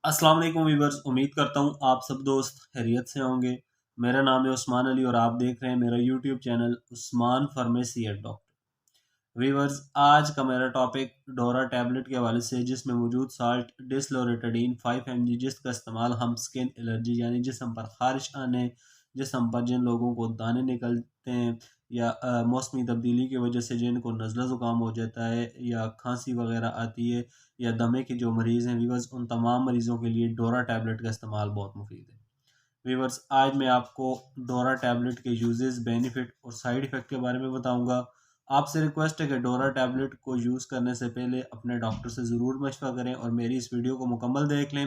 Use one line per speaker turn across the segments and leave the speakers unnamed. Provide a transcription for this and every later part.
السلام علیکم ویورز، امید کرتا ہوں آپ سب دوست خیریت سے ہوں گے۔ میرا نام ہے عثمان علی اور آپ دیکھ رہے ہیں میرا YouTube channel Usman pharmacy at doctor. Viewers, آج کا میرا ٹاپک ڈورا ٹیبلٹ کے حوالے سے، جس میں موجود سالٹ ڈسلوریٹڈین 5 mg، جس کا استعمال ہم سکن الرجی یعنی جسم پر خارش آنے، جسم پر جن لوگوں کو دانے نکلتے ہیں یا موسمی تبدیلی کی وجہ سے جن کو نزلہ زکام ہو جاتا ہے یا کھانسی وغیرہ آتی ہے یا دمے کے جو مریض ہیں ویورز، ان تمام مریضوں کے لیے ڈورا ٹیبلٹ کا استعمال بہت مفید ہے۔ ویورز، آج میں آپ کو ڈورا ٹیبلٹ کے یوزز، بینیفٹ اور سائیڈ ایفیکٹ کے بارے میں بتاؤں گا۔ آپ سے ریکویسٹ ہے کہ ڈورا ٹیبلٹ کو یوز کرنے سے پہلے اپنے ڈاکٹر سے ضرور مشورہ کریں اور میری اس ویڈیو کو مکمل دیکھ لیں،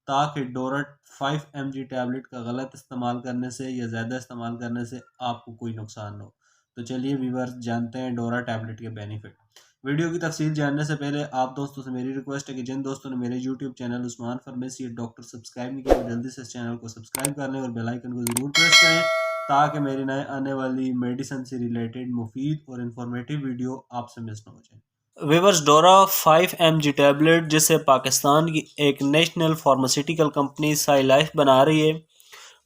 تاکہ ڈورا 5 mg ٹیبلٹ کا غلط استعمال کرنے سے یا زیادہ استعمال کرنے سے آپ کو کوئی نقصان نہ ہو۔ تو چلیے ویورز، جانتے ہیں ڈورا ٹیبلٹ کے بینیفٹ۔ ویڈیو کی تفصیل جاننے سے پہلے آپ دوستوں سے میری ریکویسٹ ہے کہ جن دوستوں نے میرے YouTube channel Usman pharmacy doctor subscribe نہیں کیا، وہ جلدی سے اس چینل کو سبسکرائب کر لیں اور بیل آئیکن کو ضرور پریس کریں، تاکہ میری نئے آنے والی میڈیسن سے ریلیٹڈ مفید اور انفارمیٹیو ویڈیو آپ سے مس نہ ہو جائیں۔ ویورز، ڈورا 5 mg ٹیبلٹ، جسے پاکستان کی ایک نیشنل فارماسیوٹیکل کمپنی سائی لائف بنا رہی ہے،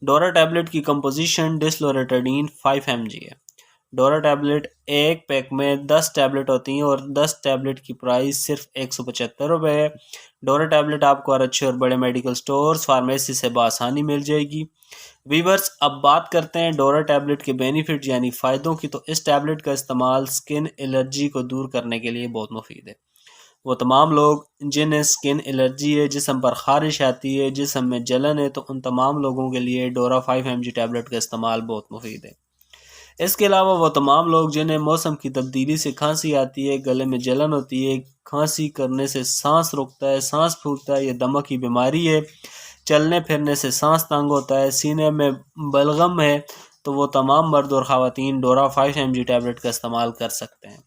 ڈورا ٹیبلٹ کی کمپوزیشن ڈسلوریٹڈین 5 mg ہے۔ ڈورا ٹیبلٹ ایک پیک میں 10 ٹیبلٹ ہوتی ہیں اور 10 ٹیبلٹ کی پرائس صرف 175 روپے ہے۔ ڈورا ٹیبلٹ آپ کو ہر اچھے اور بڑے میڈیکل سٹورز، فارمیسی سے بآسانی مل جائے گی۔ ویورز، اب بات کرتے ہیں ڈورا ٹیبلٹ کے بینیفٹ یعنی فائدوں کی، تو اس ٹیبلٹ کا استعمال سکن الرجی کو دور کرنے کے لیے بہت مفید ہے۔ وہ تمام لوگ جنہیں سکن الرجی ہے، جسم پر خارش آتی ہے، جسم میں جلن ہے، تو ان تمام لوگوں کے لیے ڈورا 5 mg ٹیبلٹ کا استعمال بہت مفید ہے۔ اس کے علاوہ وہ تمام لوگ جنہیں موسم کی تبدیلی سے کھانسی آتی ہے، گلے میں جلن ہوتی ہے، کھانسی کرنے سے سانس رکتا ہے، سانس پھولتا ہے، یہ دمہ کی بیماری ہے، چلنے پھرنے سے سانس تنگ ہوتا ہے، سینے میں بلغم ہے، تو وہ تمام مرد اور خواتین ڈورا 5 mg ٹیبلٹ کا استعمال کر سکتے ہیں۔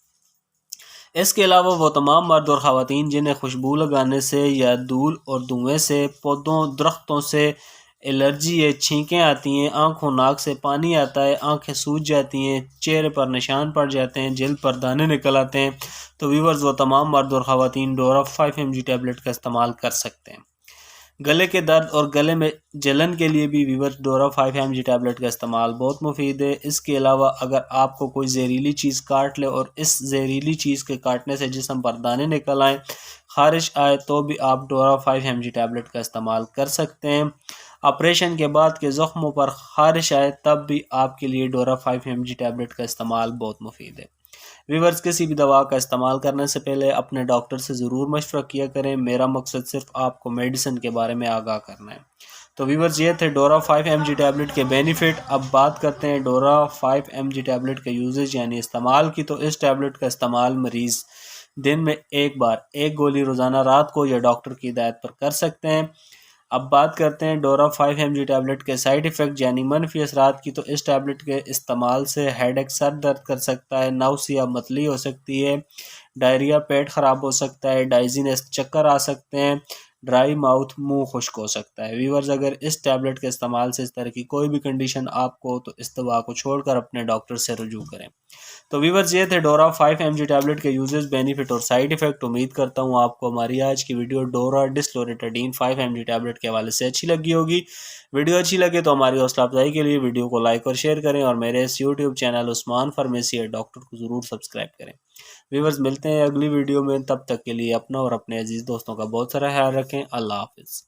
اس کے علاوہ وہ تمام مرد اور خواتین جنہیں خوشبو لگانے سے یا دھول اور دھوئیں سے، پودوں، درختوں سے الرجی ہے، چھینکیں آتی ہیں، آنکھوں ناک سے پانی آتا ہے، آنکھیں سوج جاتی ہیں، چہرے پر نشان پڑ جاتے ہیں، جلد پر دانے نکل آتے ہیں، تو ویورز وہ تمام مرد اور خواتین ڈورا 5 mg ٹیبلٹ کا استعمال کر سکتے ہیں۔ گلے کے درد اور گلے میں جلن کے لیے بھی ویورز ڈورا 5 mg ٹیبلٹ کا استعمال بہت مفید ہے۔ اس کے علاوہ اگر آپ کو کوئی زہریلی چیز کاٹ لے اور اس زہریلی چیز کے کاٹنے سے جسم پر دانے نکل آئیں، خارش آئے، تو بھی آپ ڈورا 5 mg ٹیبلٹ کا استعمال کر سکتے ہیں۔ آپریشن کے بعد کے زخموں پر خارش آئے، تب بھی آپ کے لیے ڈورا 5 mg ٹیبلٹ کا استعمال بہت مفید ہے۔ ویورز، کسی بھی دوا کا استعمال کرنے سے پہلے اپنے ڈاکٹر سے ضرور مشورہ کیا کریں۔ میرا مقصد صرف آپ کو میڈیسن کے بارے میں آگاہ کرنا ہے۔ تو ویورز، یہ تھے ڈورا 5 mg ٹیبلٹ کے بینیفٹ۔ اب بات کرتے ہیں ڈورا 5 mg ٹیبلٹ کے یوزز یعنی استعمال کی، تو اس ٹیبلٹ کا استعمال مریض دن میں ایک بار ایک گولی روزانہ رات کو یا ڈاکٹر کی ہدایت پر کر سکتے ہیں۔ اب بات کرتے ہیں ڈورا 5 mg ٹیبلٹ کے سائیڈ ایفیکٹ یعنی منفی اثرات کی، تو اس ٹیبلٹ کے استعمال سے ہیڈ ایک، سر درد کر سکتا ہے، ناؤسیا متلی ہو سکتی ہے، ڈائریا پیٹ خراب ہو سکتا ہے، ڈائزینس چکر آ سکتے ہیں، ڈرائی ماؤتھ منہ خشک ہو سکتا ہے۔ ویورز، اگر اس ٹیبلٹ کے استعمال سے اس طرح کی کوئی بھی کنڈیشن آپ کو ہو تو اس دوا کو چھوڑ کر اپنے ڈاکٹر سے رجوع کریں۔ تو ویورز، یہ تھے ڈورا 5 mg ٹیبلٹ کے یوزز، بینیفٹ اور سائیڈ ایفیکٹ۔ امید کرتا ہوں آپ کو ہماری آج کی ویڈیو ڈورا ڈسلوریٹڈین 5 mg ٹیبلٹ کے حوالے سے اچھی لگی ہوگی۔ ویڈیو اچھی لگے تو ہماری حوصلہ افزائی کے لیے ویڈیو کو لائک اور شیئر کریں اور میرے اس YouTube channel Usman pharmacy doctor کو ضرور سبسکرائب کریں۔ ویورز، ملتے ہیں اگلی ویڈیو میں، تب تک کے لیے اپنا اور اپنے عزیز دوستوں کا بہت سارا خیال رکھیں۔ اللہ حافظ۔